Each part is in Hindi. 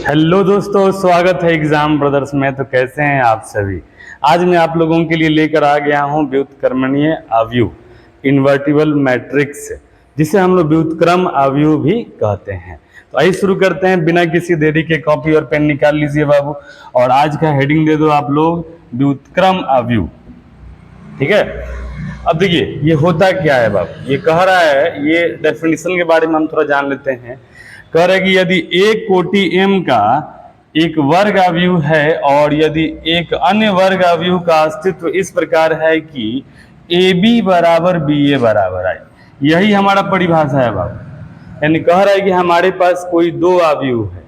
हेलो दोस्तों, स्वागत है एग्जाम ब्रदर्स में। तो कैसे हैं आप सभी। आज मैं आप लोगों के लिए लेकर आ गया हूं व्युत्क्रमणीय अवयव, इन्वर्टिबल मैट्रिक्स, जिसे हम लोग व्युत्क्रम अवयव भी कहते हैं। तो आइए शुरू करते हैं बिना किसी देरी के। कॉपी और पेन निकाल लीजिए बाबू, और आज का हेडिंग दे दो आप लोग व्युत्क्रम अवयव। ठीक है। अब देखिए ये होता क्या है बाबू, ये कह रहा है, ये डेफिनेशन के बारे में हम थोड़ा जान लेते हैं। कह रहे कि यदि एक कोटि m का एक वर्ग अवयव है और यदि एक अन्य वर्ग अवयव का अस्तित्व इस प्रकार है कि AB बराबर BA बराबर I, यही हमारा परिभाषा है बाबू। यानी कह रहा है कि हमारे पास कोई दो अवयव है,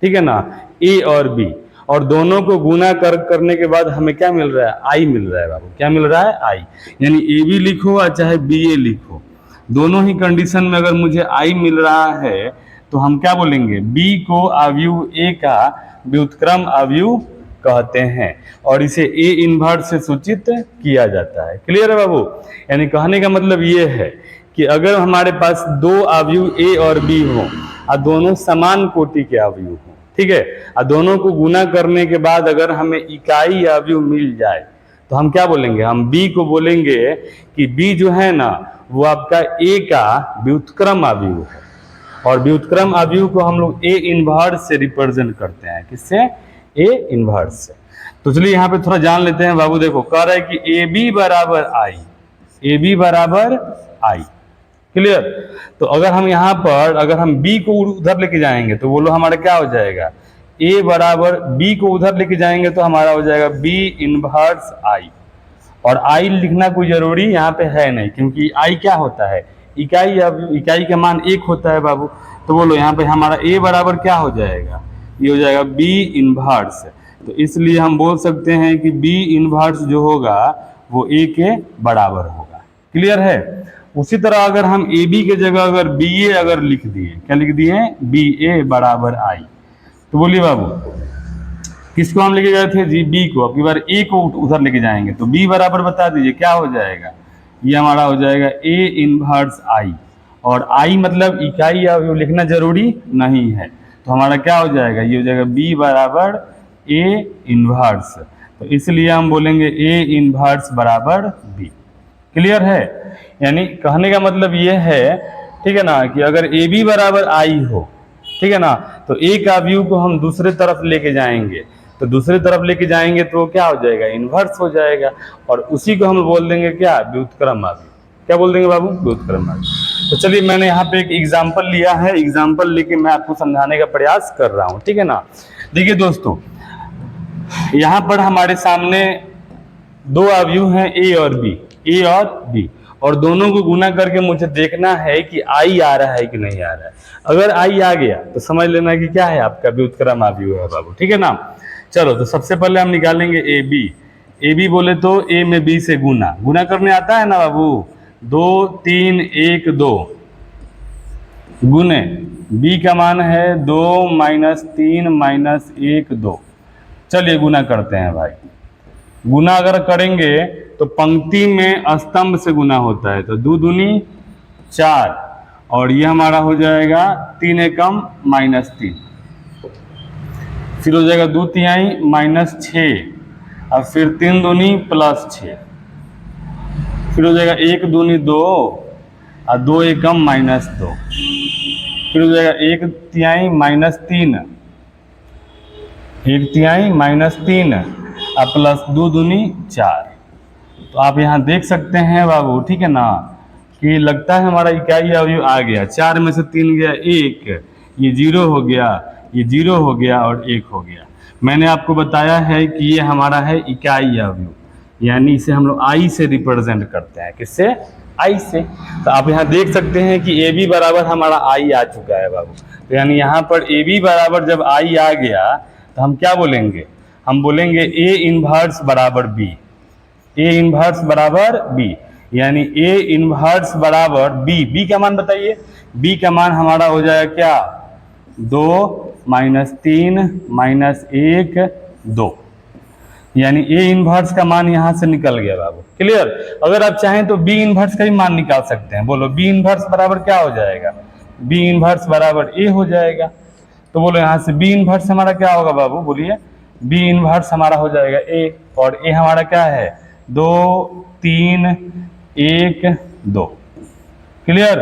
ठीक है ना, A और B, और दोनों को गुना करने के बाद हमें क्या मिल रहा है, I मिल रहा है बाबू। क्या मिल रहा है, I। यानी AB लिखो और चाहे BA लिखो, दोनों ही कंडीशन में अगर मुझे I मिल रहा है तो हम क्या बोलेंगे, B को अवयव A का व्युत्क्रम अवयव कहते हैं, और इसे A इन्वर्स से सूचित किया जाता है। क्लियर है बाबू। यानी कहने का मतलब ये है कि अगर हमारे पास दो अवयव A और B हो और दोनों समान कोटि के अवयव हो, ठीक है, और दोनों को गुना करने के बाद अगर हमें इकाई अवयव मिल जाए तो हम क्या बोलेंगे, हम B को बोलेंगे कि B जो है ना वो आपका A का व्युत्क्रम अवयव है, और व्युत्क्रम अवयव को हम लोग A इन्वर्स से रिप्रेजेंट करते हैं। किससे, A इन्वर्स से। तो चलिए यहाँ पे थोड़ा जान लेते हैं बाबू। देखो कह रहा है कि AB बराबर I, AB बराबर I। क्लियर। तो अगर हम यहाँ पर अगर हम B को उधर लेके जाएंगे तो बोलो हमारा क्या हो जाएगा, A बराबर B को उधर लेके जाएंगे तो हमारा हो जाएगा B इन्वर्स I। और I लिखना कोई जरूरी यहाँ पे है नहीं, क्योंकि I क्या होता है, इकाई का मान एक होता है बाबू। तो बोलो यहाँ पे हमारा A बराबर क्या हो जाएगा, ये हो जाएगा B इन्वर्स। तो इसलिए हम बोल सकते हैं कि B इन्वर्स जो होगा वो A के बराबर होगा। क्लियर है। उसी तरह अगर हम AB के जगह अगर BA अगर लिख दिए, क्या लिख दिए, BA बराबर I, तो बोलिए बाबू किसको हम लेके गए थे जी, B को। अब की बार A को उधर लेके जाएंगे तो B बराबर बता दीजिए क्या हो जाएगा, ये हमारा हो जाएगा A इन्वर्स I, और I मतलब इकाई अवयव लिखना जरूरी नहीं है, तो हमारा क्या हो जाएगा, ये हो जाएगा B बराबर A इन्वर्स। तो इसलिए हम बोलेंगे A इन्वर्स बराबर B। क्लियर है। यानी कहने का मतलब ये है, ठीक है ना, कि अगर AB बराबर I हो, ठीक है ना, तो एक अवयव को हम दूसरे तरफ लेके जाएंगे, तो दूसरे तरफ लेके जाएंगे तो क्या हो जाएगा, इन्वर्स हो जाएगा, और उसी को हम बोल देंगे क्या, व्युत्क्रम अवयव। क्या बोल देंगे बाबू, व्युत्क्रम अवयव। तो चलिए मैंने यहाँ पे एक एग्जाम्पल लिया है, एग्जाम्पल लेके मैं आपको समझाने का प्रयास कर रहा हूँ, ठीक है ना। देखिए दोस्तों, यहाँ पर हमारे सामने दो अवयव हैं A और B, और दोनों को गुना करके मुझे देखना है कि I आ रहा है कि नहीं आ रहा है। अगर I आ गया तो समझ लेना कि क्या है, आपका व्युत्क्रम अवयव है बाबू, ठीक है ना। चलो तो सबसे पहले हम निकालेंगे AB बोले तो A में B से गुना करने आता है ना बाबू, 2 3 1 2 गुने B का मान है 2 -3 -1 2। चलिए गुना करते हैं भाई। गुना अगर करेंगे तो पंक्ति में स्तंभ से गुना होता है, तो 2 दूनी 4, और ये हमारा हो जाएगा 3 एकम -3, फिर हो जाएगा 2 तिहाई -6, और फिर 3 दूनी +6, फिर हो जाएगा 1 दूनी 2 और 2 एकम -2, फिर हो जाएगा 1 तिहाई -3, 1 तिहाई -3 और +2 दूनी 4। तो आप यहाँ देख सकते हैं बाबू, ठीक है ना, कि लगता है हमारा इकाई अवयव आ गया। 4 में से 3 गया 1, ये 0 हो गया, ये 0 हो गया और 1 हो गया। मैंने आपको बताया है कि ये हमारा है इकाई अवयव, यानी इसे हम लोग I से रिप्रेजेंट करते हैं। किससे, I से। तो आप यहाँ देख सकते हैं कि AB बराबर हमारा I आ चुका है बाबू। तो यानी यहाँ पर AB बराबर जब I आ गया तो हम क्या बोलेंगे, हम बोलेंगे A इन्वर्स बराबर B, A इन्वर्स बराबर B, यानी A इन्वर्स बराबर B का मान बताइए, B का मान हमारा हो जाएगा क्या, 2 -3 -1 2, यानी A इन्वर्स का मान यहाँ से निकल गया बाबू। क्लियर। अगर आप चाहें तो B इन्वर्स का भी मान निकाल सकते हैं। बोलो B इन्वर्स बराबर क्या हो जाएगा, B इन्वर्स बराबर A हो जाएगा। तो बोलो यहाँ से बी इनवर्स हमारा क्या होगा बाबू, बोलिए। बी इनवर्स हमारा हो जाएगा ए, और ए हमारा क्या है 2 3 1 2। क्लियर,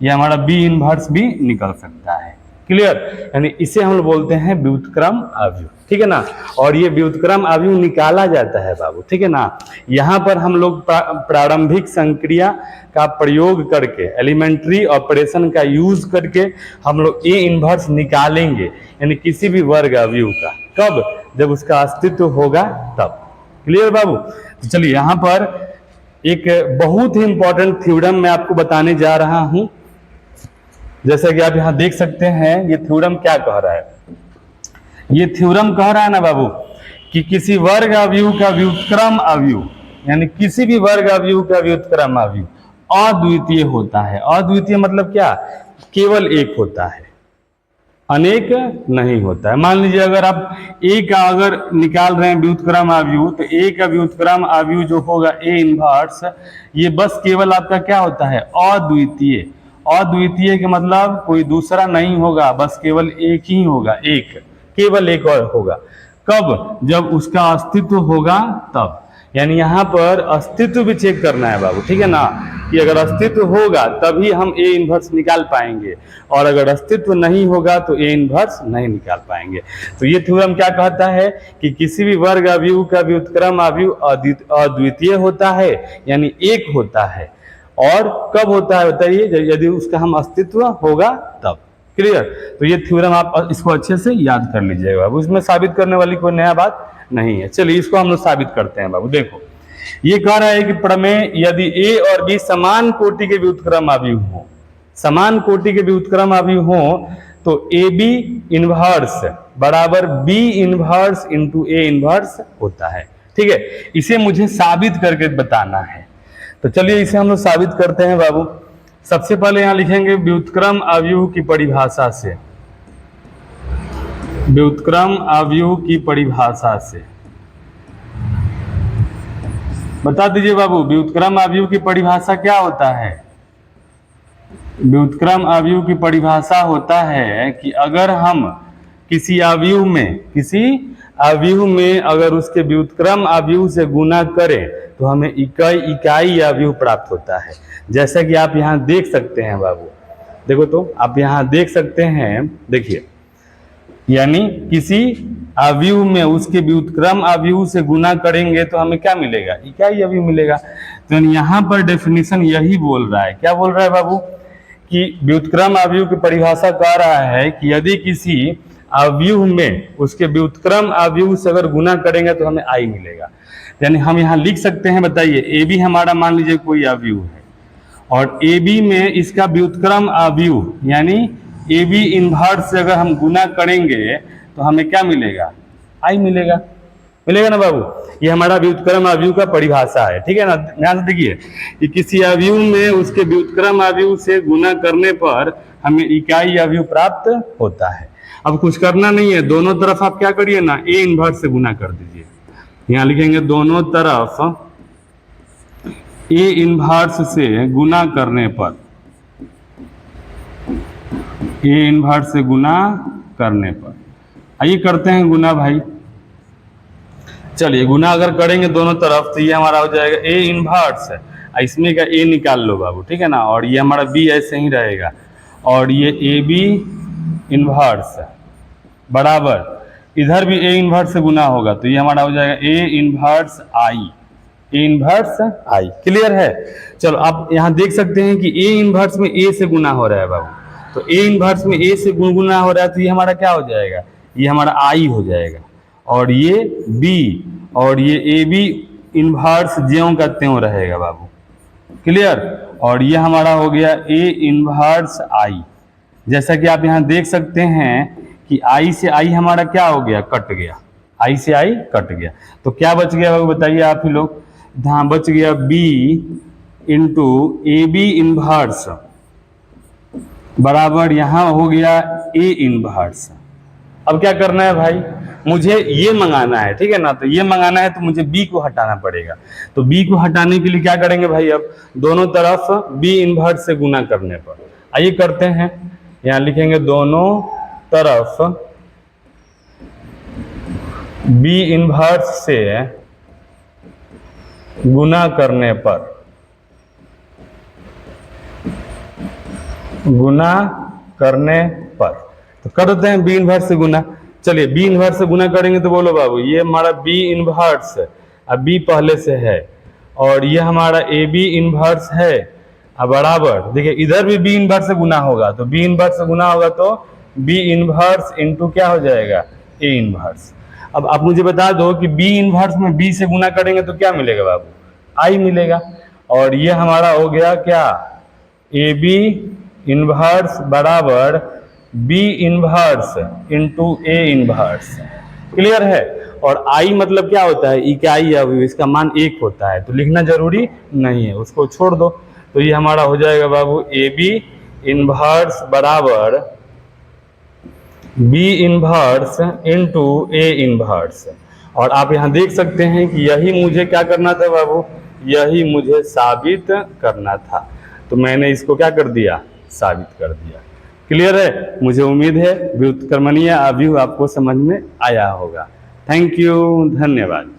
ये हमारा बी इनवर्स भी निकल सकता है। क्लियर, यानी इसे हम लोग बोलते हैं व्युत्क्रम अवयव, ठीक है ना। और ये व्युत्क्रम अवयव निकाला जाता है बाबू, ठीक है ना। यहाँ पर हम लोग प्रारंभिक संक्रिया का प्रयोग करके, एलिमेंट्री ऑपरेशन का यूज करके हम लोग ए इनवर्स निकालेंगे, यानी किसी भी वर्ग अवयव का। कब, जब उसका अस्तित्व होगा तब। क्लियर बाबू। तो चलिए यहाँ पर एक बहुत ही इंपॉर्टेंट थ्योरम मैं आपको बताने जा रहा हूं। जैसा कि आप यहां देख सकते हैं, ये थ्योरम क्या कह रहा है। ये थ्योरम कह रहा है ना बाबू कि किसी वर्ग अवयव का व्युत्क्रम अवयव, यानी किसी भी वर्ग अवयव का व्युत्क्रम अवयव अद्वितीय होता है। अद्वितीय मतलब क्या, केवल एक होता है, अनेक नहीं होता है। मान लीजिए अगर आप ए का अगर निकाल रहे हैं व्युत्क्रम अवयव, तो ए का व्युत्क्रम अवयव जो होगा ए इनवर्स, ये बस केवल आपका क्या होता है, अद्वितीय। अद्वितीय के मतलब कोई दूसरा नहीं होगा, बस केवल एक ही होगा, एक, केवल एक और होगा। कब, जब उसका अस्तित्व होगा तब। यानी यहाँ पर अस्तित्व भी चेक करना है बाबू, ठीक है ना, कि अगर अस्तित्व होगा तभी हम ए इनवर्स निकाल पाएंगे, और अगर अस्तित्व नहीं होगा तो ए इनवर्स नहीं निकाल पाएंगे। तो ये थ्योरम क्या कहता है कि किसी भी वर्ग अवयव का व्युत्क्रम अवयव अद्वितीय होता है, यानी एक होता है। और कब होता है बताइए, यदि उसका हम अस्तित्व होगा तब। क्लियर। तो ये थ्योरम आप इसको अच्छे से याद कर लीजिएगा बाबू, इसमें साबित करने वाली कोई नया बात नहीं है। चलिए इसको हम लोग साबित करते हैं बाबू। देखो ये कह रहा है कि प्रमेय, यदि ए और बी समान कोटि के व्युत्क्रम अवयव हो, समान कोटि के व्युत्क्रम अवयव हो, तो ए बी इनवर्स बराबर B inverse into A inverse होता है। ठीक है, इसे मुझे साबित करके बताना है। तो चलिए इसे हम लोग साबित करते हैं बाबू। सबसे पहले यहां लिखेंगे व्युत्क्रम अवयव की परिभाषा से, व्युत्क्रम अवयव की परिभाषा से बता दीजिए बाबू, व्युत्क्रम अवयव की परिभाषा क्या होता है। व्युत्क्रम अवयव की परिभाषा होता है कि अगर हम किसी अवयव में अगर उसके व्युत्क्रम अवयव से गुना करें तो हमें इकाई अवयव प्राप्त होता है। जैसा कि आप यहाँ देख सकते हैं बाबू, देखो तो आप यहाँ देख सकते हैं, देखिए, यानी किसी अवयव में उसके व्युत्क्रम अवयव से गुना करेंगे तो हमें क्या मिलेगा, इकाई अवयव मिलेगा। तो यहाँ पर डेफिनेशन यही बोल रहा है, क्या बोल रहा है बाबू, कि व्युत्क्रम अवयव की परिभाषा कह रहा है कि यदि किसी अवयव में उसके व्युत्क्रम अवयव से अगर गुना करेंगे तो हमें आई मिलेगा। यानी हम यहाँ लिख सकते हैं, बताइए, ए बी हमारा मान लीजिए कोई अवयव है, और ए बी में इसका व्युत्क्रम अवयव यानी ए बी इनवर्स से अगर हम गुना करेंगे तो हमें क्या मिलेगा, आई मिलेगा। मिलेगा ना बाबू, ये हमारा व्युत्क्रम अवयव का परिभाषा है। ठीक है ना, ध्यान से देखिए कि किसी अवयव में उसके व्युत्क्रम अवयव से गुना करने पर हमें इकाई अवयव प्राप्त होता है। अब कुछ करना नहीं है, दोनों तरफ आप क्या करिए ना, ए इनवर्स से गुना कर दीजिए। यहाँ लिखेंगे दोनों तरफ ए इनवर्स से गुना करने पर, ए इनवर्स से गुना करने पर, आइए करते हैं गुना भाई। चलिए गुना अगर करेंगे दोनों तरफ तो ये हमारा हो जाएगा ए इनवर्स, इसमें का ए निकाल लो बाबू, ठीक है ना, और ये हमारा बी ऐसे ही रहेगा, और ये ए बी इनवर्स बराबर इधर भी ए इनवर्स से गुना होगा तो ये हमारा हो जाएगा A inverse I, A inverse I. Clear है। चलो आप यहाँ देख सकते हैं कि ए इनवर्स में ए से गुना हो रहा है बाबू, तो ए इनवर्स में ए से गुना हो रहा है तो ये हमारा क्या हो जाएगा, ये हमारा आई हो जाएगा, और ये बी, और ये ए बी इनवर्स ज्यों का त्यों रहेगा बाबू। क्लियर। और ये हमारा हो गया ए इनवर्स आई। जैसा कि आप यहाँ देख सकते हैं कि आई से आई हमारा क्या हो गया, कट गया, आई से आई कट गया, तो क्या बच गया बाबू बताइए आप ही लोग। यहाँ बच गया B into A B inverse बराबर यहाँ हो गया ए इनवर्स। अब क्या करना है भाई, मुझे ये मंगाना है, ठीक है ना, तो ये मंगाना है तो मुझे बी को हटाना पड़ेगा। तो बी को हटाने के लिए क्या करेंगे भाई, अब दोनों तरफ बी इनवर्स से गुना करने पर, आइए करते हैं। यहाँ लिखेंगे दोनों तरफ बी इनवर्स से गुना करने पर, गुना करने पर, तो करते हैं बी इनवर्स से गुना। चलिए बी इनवर्स से गुना करेंगे तो बोलो बाबू, ये हमारा बी इनवर्स, अब बी पहले से है, और ये हमारा ए बी इनवर्स है, अब बराबर देखिए इधर भी बी इनवर्स से गुना होगा, तो बी इनवर्स से गुना होगा तो बी इनवर्स इंटू क्या हो जाएगा, ए इनवर्स। अब आप मुझे बता दो कि बी इनवर्स में बी से गुना करेंगे तो क्या मिलेगा बाबू, आई मिलेगा, और ये हमारा हो गया क्या, ए बी इनवर्स बराबर B inverse into A inverse. Clear है। और आई मतलब क्या होता है, इकाई अवयव, इसका मान 1 होता है, तो लिखना जरूरी नहीं है, उसको छोड़ दो। तो ये हमारा हो जाएगा बाबू ए बी इनवर्स बराबर B inverse into A inverse. और आप यहाँ देख सकते हैं कि यही मुझे क्या करना था बाबू, यही मुझे साबित करना था, तो मैंने इसको क्या कर दिया, साबित कर दिया। क्लियर है। मुझे उम्मीद है व्युत्क्रमणीय अवयव आपको समझ में आया होगा। थैंक यू, धन्यवाद।